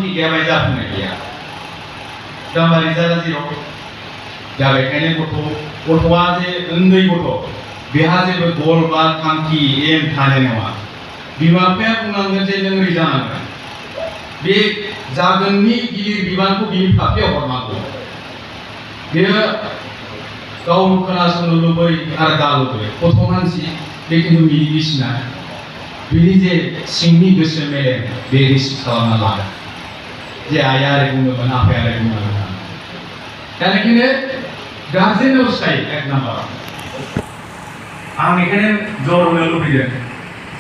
थांखि गैयाबा जाफुंनाय गैया दा रिजाल्टआ जेराव दा बेखायनो गथ'आ जे उन्दै गथ' बेहा जेबो गल बा थांखि एम थानाय नङा बिमा बिफाया बुंनांगोन जे नों जानांगोन बे जागोननि गिदिर बिबानखौ बिनि फाफ्लियाव हरनांगौ बेयो गाव खोनासंनो लुबै आरो दा लुबै गथ' मानसि बे खिन्थु बिनि बिसिना बिनि जे सिंनि गोसो मेलेम बे रिसिभ खालामना लागोन जे आइया ओरै बुङोमोन आफाया ओरै बुङोमोन दा बेखायनो गार्जेनाव थायो एक नाम्बार आं बेखायनो जर होनो लुबैदों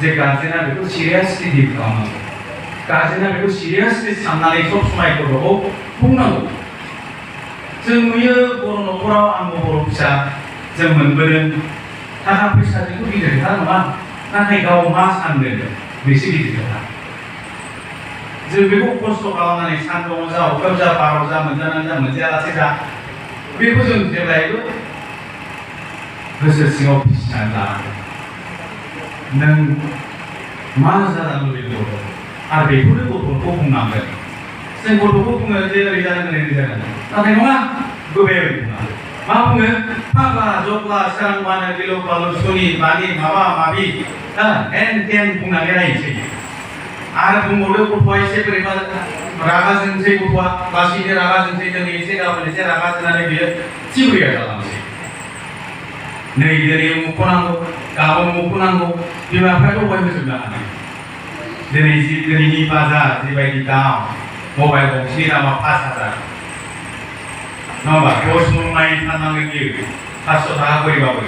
जे गार्जेना बेखौ सिरियासलि डिल खालामनांगौ गार्जेना बेखौ सिरियासलि साननानै सब समाय गथ'खौ बुंनांगौ जों नुयो बर' न'खराव आंबो बर' फिसा जों मोनबोदों थाखा फैसाजोंथ' गिदिर खोथा नङा नाथाय गाव मा सानदों बेसो गिदिर खोथा जों बेखौ खस्थ' खालामनानै सानदुङाव जा अखायाव जा बाराव जा मोनजानानै जा मोनजायालासे जा बेखौ जों जेब्लायबो गोसो सिङाव फिसिनानै लानांगौ नों मा जानो लुबैदों गथ' आरो बेखौनो गथ'खौ बुंनांगोन जों गथ'खौ बुङो जे ओरै जानांगोन ओरै जानांगोन नाथाय नङा गुबै ओरै बुङा मा बुङो फाग्ला जग्ला सोरांबानो गिलु बालु सुनि बानि माबा माबि हेन टेन बुंनानै रायनोसै आरो बुंबावदो गथ'आ एसे बोरैबा रागा जोंसै गथ'आ लासैनो रागा जोंसै दिनै एसे गाबोन एसे रागा जोंनानै बियो चिबुरिया जालांसै नै दिनै मुख'नांगौ गाबोन मुख'नांगौ बिमा बिफायाथ' बयबो जोबनो हानाय दिनैनि बाजार जिबायदि दाम मबाइल गंसेनि दामा 5,000 नङा होमबा 10 मन माइ फाननांगोन बियो 500 थाखा गयबाबो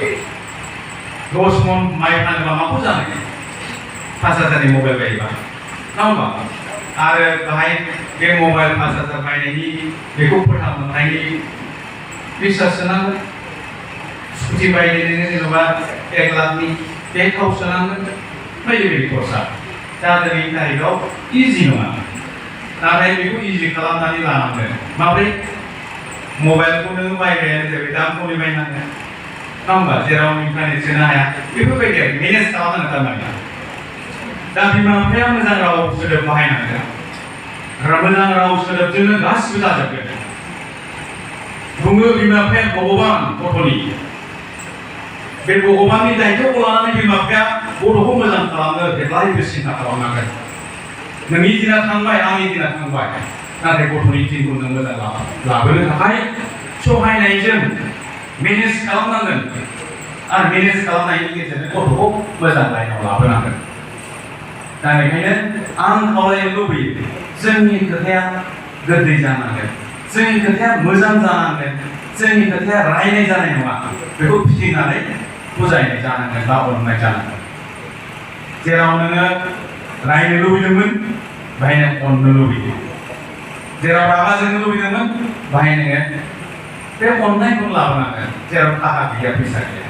10 मन माइ फानोबा माखौ जानो 5,000नि मबाइल बायोबा नङा होमबा आरो बाहाय बे मबाइल 5,000 बायनायनि बेखौ फोथांनायनि बिसास सोनांगोन स्कुटि बायनायनि जेनेबा 1 लाखनि बे थाव सोनांगोन बायदि बायदि खरसा दा दिनैनि तारिखाव इजि नङा नाथाय बेखौ इजि खालामनानै लानांगोन माब्रै मबाइलखौ नों बायबायानो जाबाय दाम खमनि बायनांगोन नङा होमबा जेराव इन्टारनेट सोनो हाया बेफोरबायदि आरो मेनेज खालामनांगोन थारमाने दा बिमा बिफाया मोजां राव सोदोब बाहायनांगोन मोजां राव सोदोबजोंनो गासिबो जाजोबगोन बुङो बिमा बिफाया भगबान गथ'नि बे भगबाननि दायित्वखौ लानानै बिमा बिफाया गथ'खौ मोजां खालामनो जेब्लायबो सिन्था खालामनांगोन नोंनि दिना थांबाय आंनि दिना थांबाय नाथाय गथ'नि दिनखौ नों मोजां लाबोनो थाखाय सहायनायजों मेनेज खालामनांगोन आरो मेनेज खालामनायनि गेजेरजों गथ'खौ मोजां लाइनाव लाबोनांगोन दा बेखायनो आं खावलायनो लुबैयो जोंनि खोथाया गोदै जानांगोन जोंनि खोथाया मोजां जानांगोन जोंनि खोथाया रायनाय जानाय नङा बेखौ फिदिंनानै बुजायनाय जानांगोन बा अननाय जानांगोन जेराव नोङो रायनो लुबैदोंमोन बाहाय नों अननो लुबैदों जेराव रागा जोंनो लुबैदोंमोन बाहाय नोङो बे अननायखौ लाबोनांगोन जेराव थाखा गैया फैसा गैया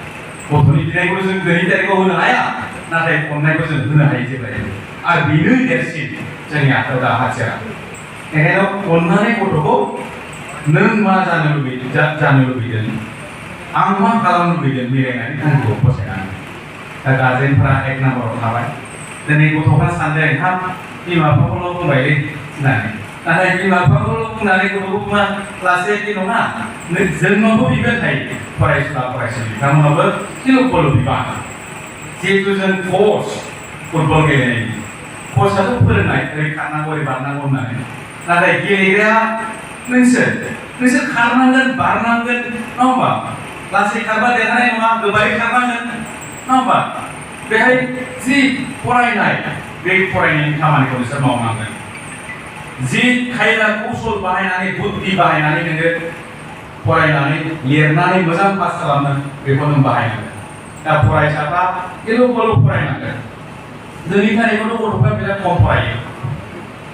गथ'नि बिनायखौ जों दिनैनि तारिखाव होनो हाया नाथाय अननायखौ जों होनो हायो जेब्लायबो आरो बेनो देरसिन जोंनि आखायाव दा हाथियार बेखायनो अननानै गथ'खौ नों मा जानो लुबैदों आं मा खालामनो लुबैदों मिलायनानै थांखिखौ फसायनानै दा गार्जेनफोरा 1 नाम्बाराव थाबाय दिनै गथ'फ्रा सानदों हाब बिमा बिफाखौल' बुंबायलै होननानै नाथाय बिमा बिफाखौल' बुंनानै गथ'खौ बुङा लासै नङा जोंनावबो बिबान थायो फरायसुला फरायसुलि बिथांमोनावबो जेरखम बिबान जिहेतु जों कच फुटबल गेलेनायनि कचआथ' फोरोंनाय ओरै खारनांगौ ओरै बारनांगौ होननानै नाथाय गेलेग्राया नोंसोर खारनांगोन बारनांगोन नङा होमबा लासै खारबा देरहानाय नङा गोबारै खारनांगोन नङा होमबा बेहाय जि फरायनाय बे फरायनायनि खामानिखौ नोंसोर मावनांगोन जि खायदा कौशल बाहायनानै बुद्धि बाहायनानै नोङो फरायनानै लिरनानै मोजां पास खालामनो बेखौ नों बाहायनांगोन दा फरायसाफ्रा गिलु बालु फरायनांगोन दिनैनि तारिखावथ' गथ'फ्रा बिराद खम फरायो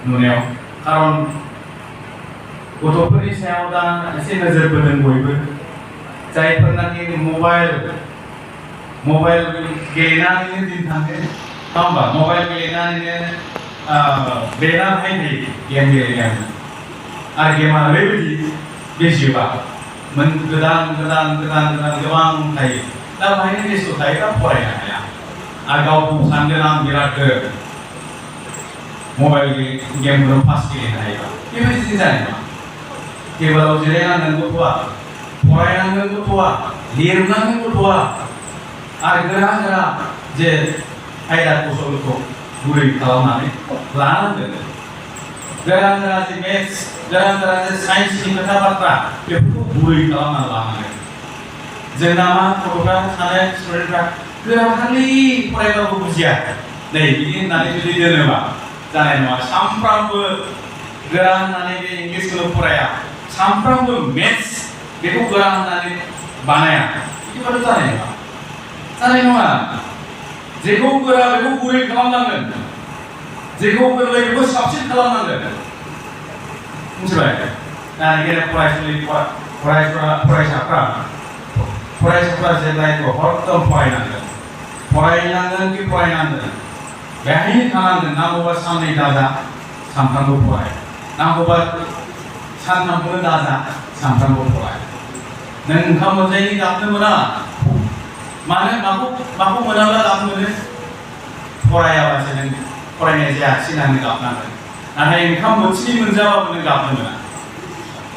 नुनायाव खारन गथ'फोरनि सायाव दा एसे नोजोर बोदों बयबो जायफोरनाखि मबाइल गेलेनानैनो दिन थाङो नङा होमबा मबाइल गेलेनानैनो बेना थायो गेम गेलेनायाव आरो गेमा ओरैबायदि बे जोबा गोदान गोबां थायो दा बाहायनो बेस्थ' थायोबा फरायनो हाया आरो गावखौ सानगोन आं बिराद मबाइल गेमफोराव पास गेलेनो हायोबा बेबायदि जानाय नङा टेबोलाव जिरायनांगोन गथ'आ फरायनांगोन गथ'आ लिरनांगोन गथ'आ आरो गोरा गोरा जे आयदा कौशलखौ गुरै खालामनानै लानांगोन गोरा गोरा जे मेथ्स गोरा गोरा जे साइन्सनि खोथा बाथ्रा बेफोरखौ गुरै खालामनानै लानांगोन जोंना मा गथ'फ्रा सानो स्टुडेन्टफ्रा गोरा खालि फरायबाबो बुजिया नै बिदि होननानै जुदि दोनोबा जानाय नङा सानफ्रामबो गोरा होननानै बे इंलिसखौल' फराया सानफ्रामबो मेथ्स बेखौ गोरा होननानै बानाया बिदिबाथ' जानाय नङा जेखौ गोरा बेखौ गुरै खालामनांगोन जेखौ गोरलै बेखौ साबसिन खालामनांगोन मिथिबाय दानि गेदेर फरायसाफ्रा जेब्लायबो हरदम फरायनांगोन बेहायनो थानांगोन नांगौबा साननै दाजा सानफ्रामबो फराय नांगौबा सानफ्रामबो दाजा सानफ्रामबो फराय नों ओंखाम मोनजायैनि गाबनो मोना मानो माखौ मोनाब्ला गाब मोनो फरायाबासो नों फरायनाय जायाखिसै होननानै गाबनांगोन नाथाय ओंखाम बोथिनै मोनजाबाबो नों गाबनो मोना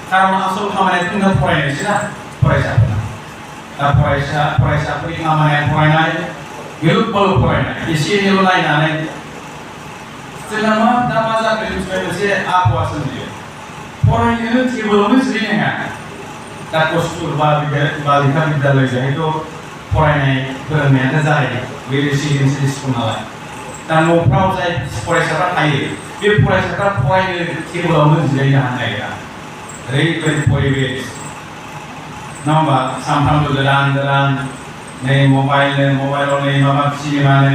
खारन आसल खामानिया जोंना फरायनायसो ना फरायसाफोरना दा फरायसाफोरनि खामानिया फरायनाय गोलोबबाल फरायनाय एसे एनैल' नायनानै जोंना दा मा जाखो मिथिबाय मोनसे आबहावा सोमजियो फरायनो टेबोलावनो जिरायनो हाया दा स्कुल बा लेखा बिद्यालय जाहैथ' फरायनाय फोरोंनायानो जायो बे रेसिडेन्सियेल स्कुल नालाय दा न'फ्राव जाय फरायसाफ्रा थायो बे फरायसाफ्रा फरायनो टेबोलावनो जिरायनो हानो नागिरा ओरैबायदि परिबेस नङा होमबा सानफ्रामबो गोदान नै मबाइलाव नै माबा सिनेमानो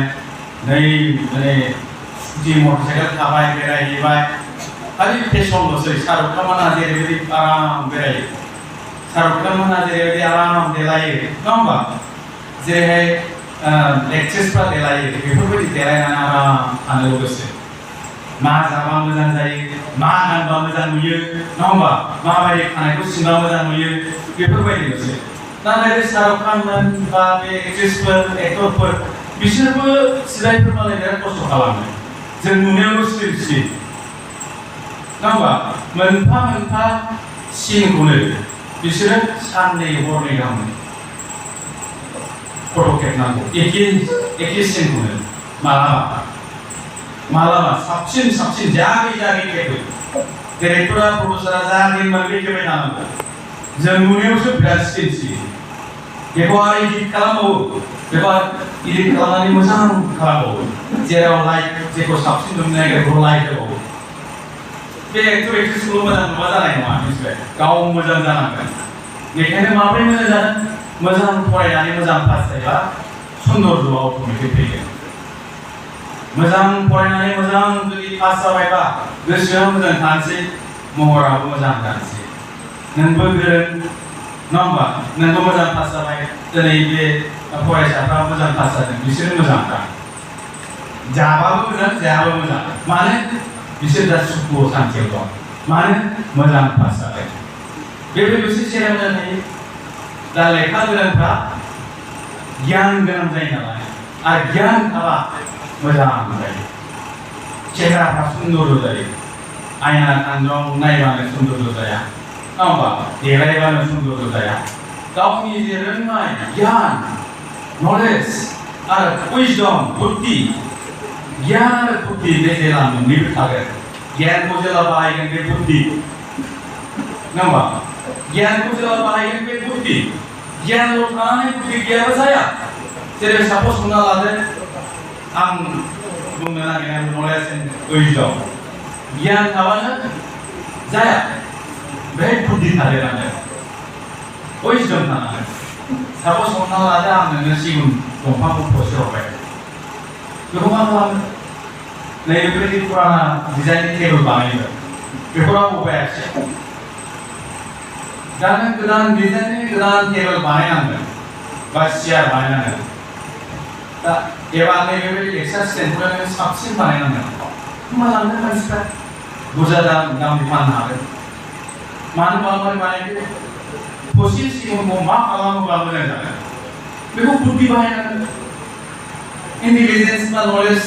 नै माने स्कुटि मटरसाइकेल थाबाय बेरायहैबाय खालि फेसनल'सै शाहरुख खाना जेरैबायदि आराम बेरायो शाहरुख खाना जेरैबायदि आराम देलायो नङा होमबा जेरैहाय एक्ट्रेसफ्रा देलायो बेफोरबायदि देलायनानै आराम थानो लुबैसै मा जाबा मोजां जायो मा गानबा मोजां नुयो नङा होमबा माबायदि खानायखौ सिनबा मोजां नुयो बेफोरबायदिल'सै नाथाय बे शाहरुख खान बा बे एक्ट्रेसफोर एक्टरफोर बिसोरबो सिलायफोर मालाय बिराद खस्थ' खालामो जों नुनायावल' स्लिम नङा होमबा मोनफा सिनखौनो बिसोरो साननै हरनै गाहाम फट' खेबनांगौ एखे सिनखौनो मालाबा साबसिन जागे खेबो डिरेक्टरा प्रडिउसारा जागे मोनबे खेबबाय थानांगौ जों नुनायावसो बिराद स्लिम बेखौ आरो इडिट खालामबावो खालामनानै मोजां खालामबावो जेराव लाइट जेखौ साबसिन नुनो नागिरो बेखौ लाइट होबावो बे एक्टर एक्ट्रेसखौल' मोजां नुबा जानाय नङा मिथिबाय गाव मोजां जानांगोन बेखायनो माब्रै मोजां जादों मोजां फरायनानै मोजां पास जायोबा सुन्दर अट'मेटिक फैगोन मोजां फरायनानै मोजां जुदि पास जाबायबा गोसोआ मोजां थानोसै महराबो मोजां जानोसै नोंबो गोरों नङा होमबा नोंबो मोजां पास जाबाय दिनै बे फरायसाफ्रा मोजां पास जादों बिसोरो मोजांखा जाबाबो मोजां जायाबो मोजां मानो बिसोर दा सुखु सान्थियाव दं मानो मोजां पास जाबाय बेबायदिसो जेराव मोजां थायो दा लेखा गोरोंफ्रा गियान गोनां जायो नालाय आरो गियान थाबा मोजां जायो चेहराफ्रा सुन्दर जायो आयना खान्जं नायबानो सुन्दर जाया नङा होमबा देलायबानो सुन्दर जाया गावनि जे रोंनाय गियान नलेज आरो उइजडम बुद्धि गियान आरो बुद्धि बे जेला मोननैबो थागोन गियानखौ जेला बाहायगोन बे बुद्धि नङा होमबा गियानखौ जेला बाहायगोन बे बुद्धि गियानल' थानानै बुद्धि गैयाबा जाया जेरै सापस हमना लादो आं बुंनो नागिरनाय नलेज एन्ड उइजडम गियान थाबानो जाया बेहाय बुद्धि थादेरनांगोन उइजडम थानांगोन सापस हमना लादो आं नोंनो सिगुन दंफांखौ थसे हरबाय बेखौ मा खालामो नै बेबायदि फुराना डिजाइननि टेबोल बानायबाय बेखौ रावबो बायाखिसै दा नों गोदान डिजाइननि गोदान टेबोल बानायनांगोन बा सियार बानायनांगोन दा एबा नै बेबायदि एक्सारसाइज स्टेन्डखौ नों साबसिन बानायनांगोन होमबा लांगोन मानसिफ्रा बुरजा दामनि फाननो हागोन मानो बानायदो थसे सिगुनखौ मा खालामोबा मोजां जागोन बेखौ बुद्धि बाहायनांगोन इन्टेलिजेन्स बा नलेज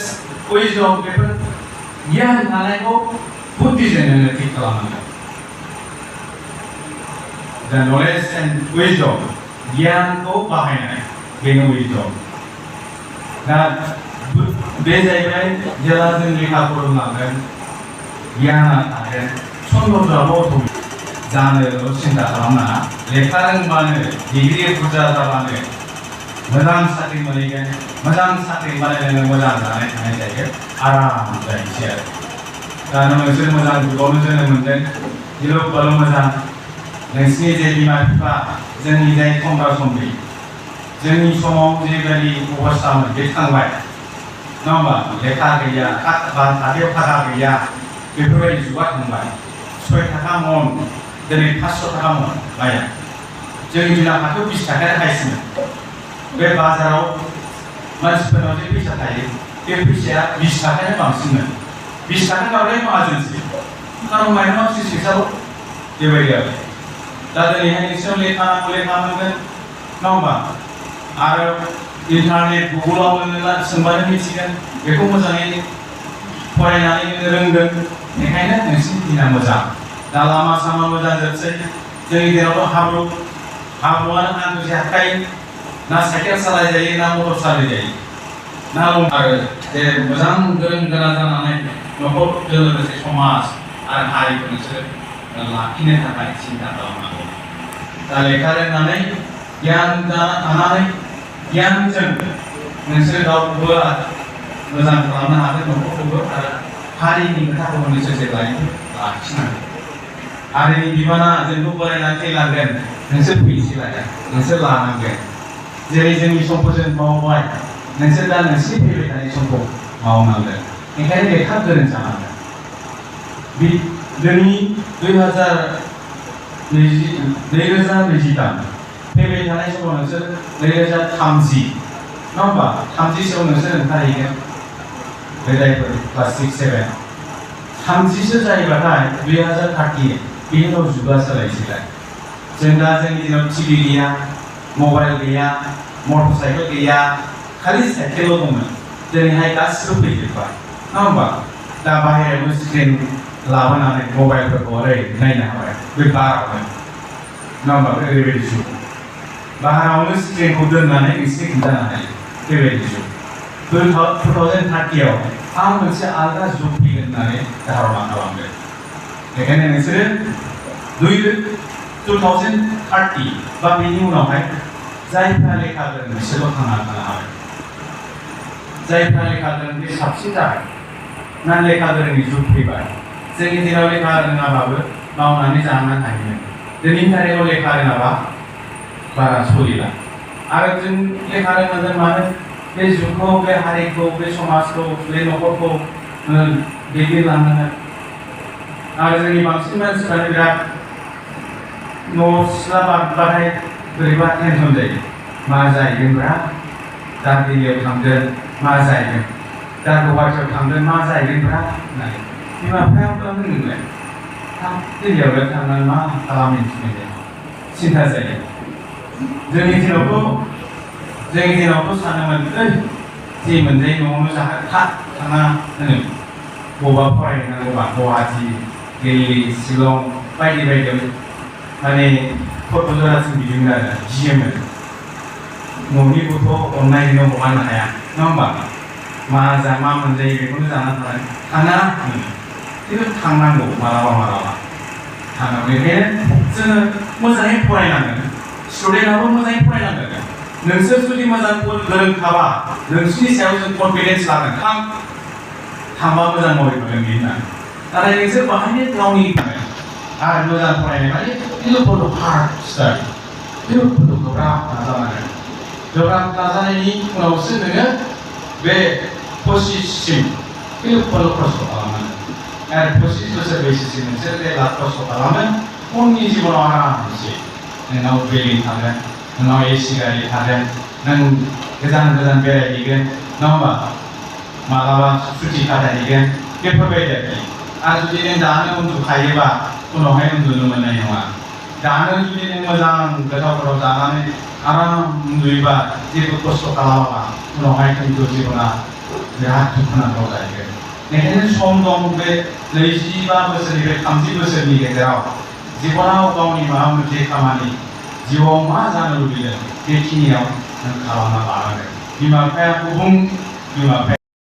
उइजडम बेफोर गियान थानायखौ बुद्धिजों नोङो थिग खालामनांगोन। The knowledge and wisdom, गियानखौ बाहायनाय बेनो wisdom। दा बे जाहैबाय जेला जों लेखा फरायलांगोन गियाना थागोन सन्देहआबो जानोल' सिन्था खालामनाङा। लेखा रोंबानो डिग्री बुरजा जाबानो मोजां साख्रि मोनहैगोन। मोजां साख्रि मोननानै मोजां जानाय थानाय जायो आराम जायोसै आरो। दा नोंसोर मोजां जुगावनो जोनोम मोनदों गिलु बालु मोजां। नोंसिनि जे बिमा बिफा जोंनि जाय समब्रा समब्रि जोंनि समाव जेबायदि अबस्थामोन बे थांबाय नङा होमबा? लेखा गैया हाथायाव थाखा गैया बेफोरबायदि जुगा थांबाय। 6 थाखा मन दिनै 500 थाखा मन माइया। जोंनि दिनाव हाथायाव 20 थाखायानो हायसिन। बे बाजाराव मानसिफोरनाव जे फैसा थायो बे फैसाया 20 थाखायानो बांसिनमोन। 20 थाखा गावलाय माहाजोनसै खारन माइरङा 30 फैसाल' बेबायदि आरो। दा दिनैहाय नोंसोर लेखा मोनगोन नङा होमबा? आरो इन्टारनेट गुगोलाव नोङो सोंबानो मिथिगोन बेखौ मोजाङै फरायनानै नोङो रोंगोन। बेखायनो नोंसिनि दिना मोजां। दा लामा सामा मोजां जोबसै। जोंनि दिनावथ' हाब्रुआनो हान्थुसे हाखायो। ना साइकेल सालायजायो ना मटर सालायजायो ना आरो जे मोजां गोरों गोरा जानानै न'खरजों लोगोसे समाज आरो हारिखौ नोंसोर लाखिनो थाखाय सिन्था खालामनांगौ। दा लेखा रोंनानै गियान थानानै गियानजों नोंसोर गावखौबो मोजां खालामनो हागोन न'खरखौबो आरो हारिनि खोथाखौबो नोंसोर जेब्लायबो लाखिनांगोन। हारिनि बिबाना जोंखौ बोरायनानै थैलांगोन नोंसोर फैसिलाय नोंसोर लानांगोन। जेरै जोंनि समखौ जों मावबाय नोंसोर दा नोंसोरनि फैबाय थानाय समखौ मावनांगोन। ओंखायनो लेखा गोरों जानांगोन। दिनै 2023 फैबाय थानाय समाव नोंसोर 2030 नङा होमबा? 30सोआव नोंसोर ओंखारहैगोन जायफोर क्लास 6, 7 30सो जायोबाथाय 2030 बेनि उनाव जुगा सोलायसिगोन। जों दा जोंनि दिनाव टिभि गैया मबाइल गैया मटर साइकेल गैया खालि साइकेलल' दंमोन। दिनैहाय गासिबो फैजोब्बाय नङा होमबा? दा बाहेरायावनो स्क्रिन लाबोनानै मबाइलफोरखौ ओरै नायनो हाबाय बे बारावनो नङा होमबा? ओरैबायदि जुग बाहेरायावनो स्क्रिनखौ दोननानै नोंसिनि खिन्थानो हायो बेबायदि जुग। 2030आव आं मोनसे आलादा जुग फैगोन होननानै धारना खालामदों। बेखायनो नोंसोरो 2030 बा बेनि उनावहाय जायफ्रा लेखा गोरों बिसोरल' थांना थानो हागोन। जायफ्रा लेखा गोरों बे साबसिन जागोन ना लेखा गोरोंनि जुग फैबाय। जोंनि दिनाव लेखा रोङाबाबो मावनानै जानो हायोमोन। दिनैनि तारिखाव लेखा रोङाबा बारा सोलिला। आरो जों लेखा रोंनांगोन मानो बे जुगखौ बे हारिखौ बे समाजखौ बे न'खरखौ दैदेनलांनांगोन। आरो जोंनि बांसिन मानसिफ्रानो बिराद न' सिथ्ला बारबाथाय बोरैबा टेनसन जायो। मा जाहैगोनब्रा दा दिल्लीयाव थांगोन मा जाहैगोन दा गुवाहाटियाव थांगोन मा जाहैगोनब्रा होननानै बिमा बिफायाबो होनोलाय दिल्लीयाव थांनानै मा खालामहैनो सिन्था जायो। जोंनि दिनावथ' सानोमोन जि मोनजायो न'आवनो थाङा होनो बबेबा फरायहैनांगौबा गुवाहाटि दिल्ली शिलं बायदि बायदियाव माने क'क्राझारसिम बिदिमोन आरो गियोमोन। न'नि गथ' अननायजों हगारनो हाया नङा होमबा? मा मोनजायो बेखौनो जाना थाङा खिन्थु थांनांगौ मालाबा थांनांगौ। बेखायनो जोङो मोजाङै फरायनांगोन। स्टुडेन्टआबो मोजाङै फरायनांगोन। नोंसोर जुदि मोजां गोरोंखाबा नोंसोरनि सायाव जों कनफिडेन्स लागोन थांबा मोजां मावहैगोन होननानै। नाथाय नोंसोर बाहायनो गावनि आरो मोजां फरायनाय माने हार्ड स्टाडि गोब्राब नाजानांगोन। गोब्राब नाजानायनि उनावसो नोङो बे 25सिम खस्थ' खालामनांगोन। आरो 25 बोसोर बैसोसिम नोंसोर जेब्ला खस्थ' खालामो उननि जिबनाव आरामसे नोंनाव बिल्डिं थागोन नोंनाव एसि गारि थागोन नों गोजान बेरायहैगोन नङा होमबा? मालाबा सुथि खाथायहैगोन बेफोरबायदि आरोखि। आरो जुदि नों दानो उन्दुखायोबा उनावहाय उन्दुनो मोननाय नङा। दानो जुदि नों मोजां गोथाव जानानै आराम उन्दुयोबा जेबो खस्थ' खालामाबा उनावहाय खिन्थु जिबना बिराद दुखुनांथाव जाहैगोन। बेखायनो सम दं बे 25 बोसोरनिफ्राय 30 बोसोरनि गेजेराव जिबनाव गावनि माबा मोनसे खामानि जिउआव मा जानो लुबैदों बेखिनियाव नों खालामना लानांगोन। बिमा बिफाया गुबुन बिमा बिफाया